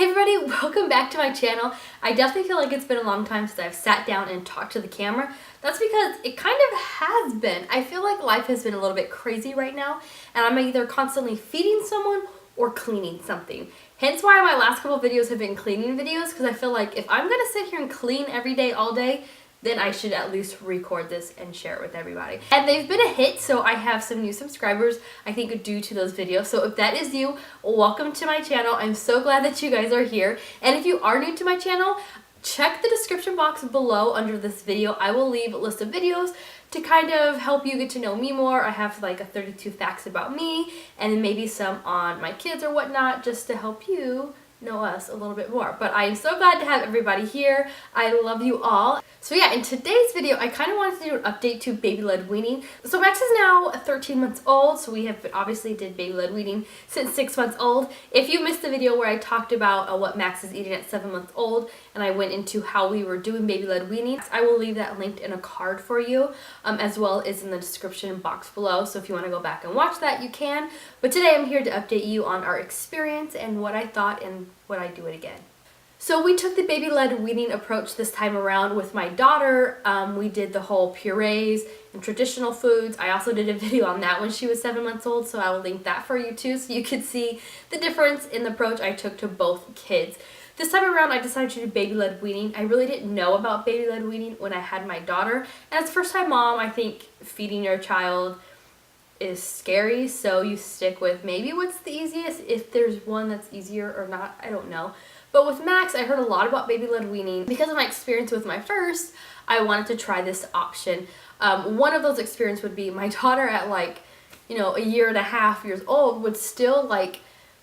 Hey everybody, welcome back to my channel. I definitely feel like it's been a long time since I've sat down and talked to the camera. That's because it kind of has been. I feel like life has been a little bit crazy right now, and I'm either constantly feeding someone or cleaning something. Hence why my last couple videos have been cleaning videos, because I feel like if I'm gonna sit here and clean every day, all day, then I should at least record this and share it with everybody. And they've been a hit, so I have some new subscribers, I think, due to those videos. So if that is you, welcome to my channel. I'm so glad that you guys are here. And if you are new to my channel, check the description box below under this video. I will leave a list of videos to kind of help you get to know me more. I have like a 32 facts about me, and then maybe some on my kids or whatnot, just to help you know us a little bit more. But I am so glad to have everybody here. I love you all. So yeah, in today's video, I kind of wanted to do an update to baby-led weaning. So Max is now 13 months old, so we have obviously did baby-led weaning since 6 months old. If you missed the video where I talked about what Max is eating at 7 months old, and I went into how we were doing baby-led weaning, I will leave that linked in a card for you, as well as in the description box below. So if you want to go back and watch that, you can. But today I'm here to update you on our experience and what I thought and would I do it again. So we took the baby-led weaning approach this time around with my daughter. We did the whole purees and traditional foods. I also did a video on that when she was 7 months old, so I will link that for you too, so you could see the difference in the approach I took to both kids. This time around, I decided to do baby-led weaning. I really didn't know about baby-led weaning when I had my daughter. And as a first-time mom, I think feeding your child is scary, so you stick with maybe what's the easiest. If there's one that's easier or not, I don't know. But with Max, I heard a lot about baby-led weaning. Because of my experience with my first, I wanted to try this option. One of those experiences would be my daughter at a year and a half years old would still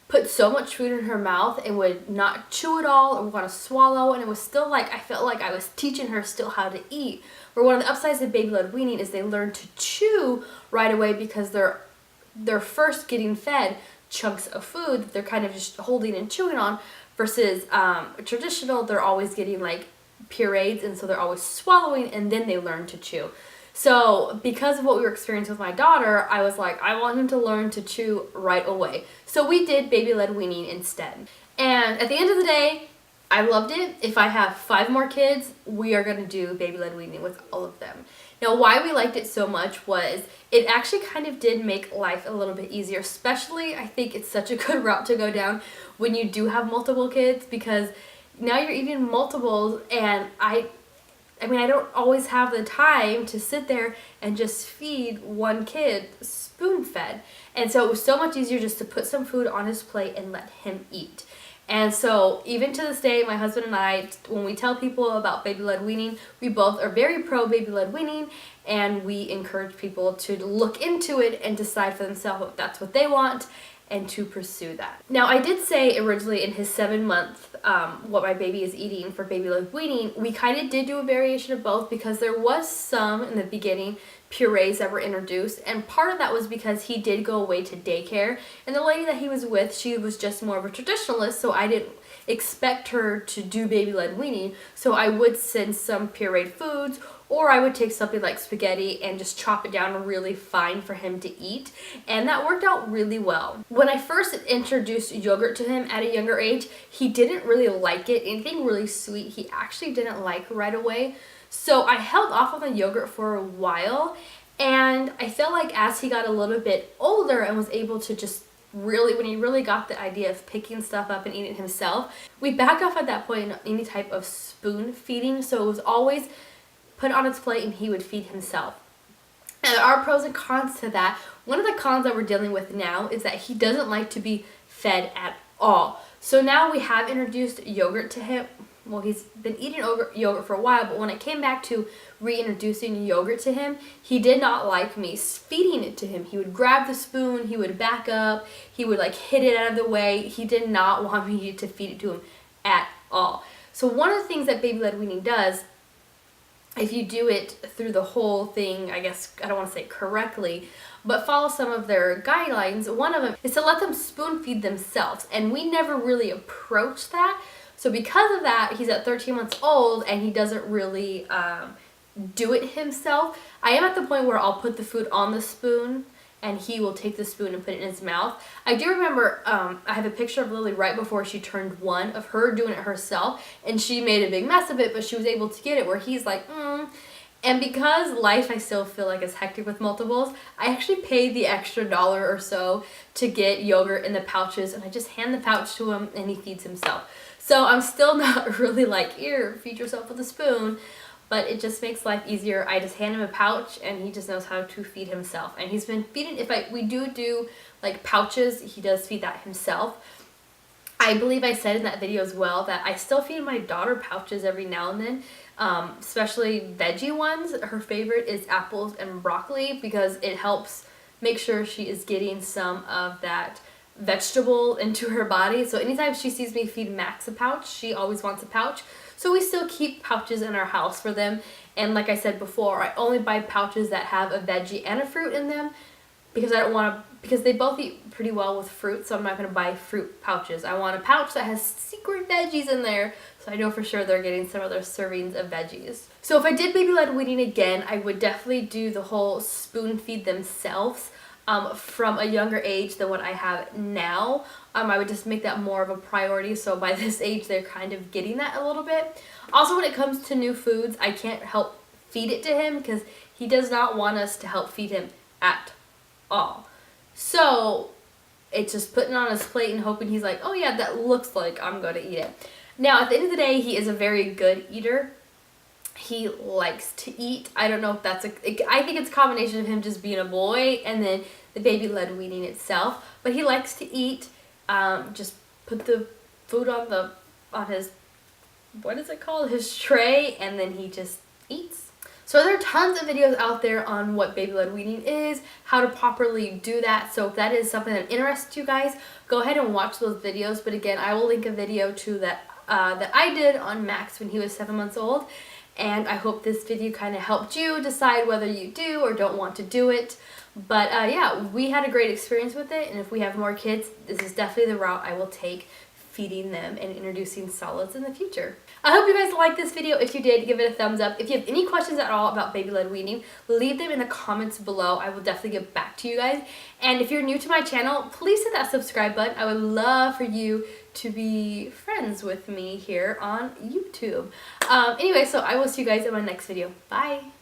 put so much food in her mouth and would not chew it all or want to swallow, and it was still I felt like I was teaching her still how to eat. Where one of the upsides of baby-led weaning is they learn to chew right away because they're first getting fed chunks of food that they're kind of just holding and chewing on, versus traditional, they're always getting purees, and so they're always swallowing and then they learn to chew. So because of what we were experiencing with my daughter, I was like, I want him to learn to chew right away. So we did baby-led weaning instead. And at the end of the day, I loved it. If I have 5 more kids, we are going to do baby-led weaning with all of them. Now, why we liked it so much was it actually kind of did make life a little bit easier, especially I think it's such a good route to go down when you do have multiple kids, because now you're eating multiples, and I don't always have the time to sit there and just feed one kid spoon-fed. And so it was so much easier just to put some food on his plate and let him eat. And so even to this day, my husband and I, when we tell people about baby-led weaning, we both are very pro baby-led weaning, and we encourage people to look into it and decide for themselves if that's what they want and to pursue that. Now, I did say originally in his 7 month, what my baby is eating for baby-led weaning, we kind of did do a variation of both, because there was some in the beginning purees that were introduced, and part of that was because he did go away to daycare, and the lady that he was with, she was just more of a traditionalist, so I didn't expect her to do baby-led weaning, so I would send some pureed foods, or I would take something like spaghetti and just chop it down really fine for him to eat, and that worked out really well. When I first introduced yogurt to him at a younger age, he didn't really like it. Anything really sweet he actually didn't like right away. So I held off on the yogurt for a while, and I felt like as he got a little bit older and was able to just really, when he really got the idea of picking stuff up and eating it himself, we backed off at that point on any type of spoon feeding, so it was always put on his plate and he would feed himself. And there are pros and cons to that. One of the cons that we're dealing with now is that he doesn't like to be fed at all. So now we have introduced yogurt to him. Well, he's been eating yogurt for a while, but when I came back to reintroducing yogurt to him, he did not like me feeding it to him. He would grab the spoon, he would back up, he would hit it out of the way. He did not want me to feed it to him at all. So one of the things that baby-led weaning does, if you do it through the whole thing, I guess, I don't want to say correctly, but follow some of their guidelines, one of them is to let them spoon feed themselves, and we never really approached that. So because of that, he's at 13 months old and he doesn't really do it himself. I am at the point where I'll put the food on the spoon and he will take the spoon and put it in his mouth. I do remember, I have a picture of Lily right before she turned 1 of her doing it herself, and she made a big mess of it, but she was able to get it where he's like, And because life, I still feel like is hectic with multiples, I actually paid the extra $1 or so to get yogurt in the pouches, and I just hand the pouch to him and he feeds himself. So I'm still not really like, here, feed yourself with a spoon. But it just makes life easier. I just hand him a pouch and he just knows how to feed himself. And he's been feeding, we do like pouches, he does feed that himself. I believe I said in that video as well that I still feed my daughter pouches every now and then, especially veggie ones. Her favorite is apples and broccoli because it helps make sure she is getting some of that vegetable into her body. So anytime she sees me feed Max a pouch, she always wants a pouch. So we still keep pouches in our house for them. And like I said before, I only buy pouches that have a veggie and a fruit in them because I don't want to, because they both eat pretty well with fruit, so I'm not going to buy fruit pouches. I want a pouch that has secret veggies in there, so I know for sure they're getting some of their servings of veggies. So if I did baby-led weaning again, I would definitely do the whole spoon feed themselves from a younger age than what I have now. I would just make that more of a priority, so by this age they're kind of getting that a little bit. Also, when it comes to new foods, I can't help feed it to him because he does not want us to help feed him at all. So it's just putting it on his plate and hoping he's like, oh yeah, that looks like I'm going to eat it. Now, at the end of the day, he is a very good eater. He likes to eat. I don't know if that's I think it's a combination of him just being a boy and then the baby-led weaning itself. But he likes to eat. Just put the food on his, what is it called? His tray, and then he just eats. So there are tons of videos out there on what baby-led weaning is, how to properly do that. So if that is something that interests you guys, go ahead and watch those videos. But again, I will link a video to that I did on Max when he was 7 months old. And I hope this video kind of helped you decide whether you do or don't want to do it. But yeah, we had a great experience with it. And if we have more kids, this is definitely the route I will take, feeding them and introducing solids in the future. I hope you guys liked this video. If you did, give it a thumbs up. If you have any questions at all about baby-led weaning, leave them in the comments below. I will definitely get back to you guys. And if you're new to my channel, please hit that subscribe button. I would love for you to be friends with me here on YouTube. Anyway, so I will see you guys in my next video. Bye!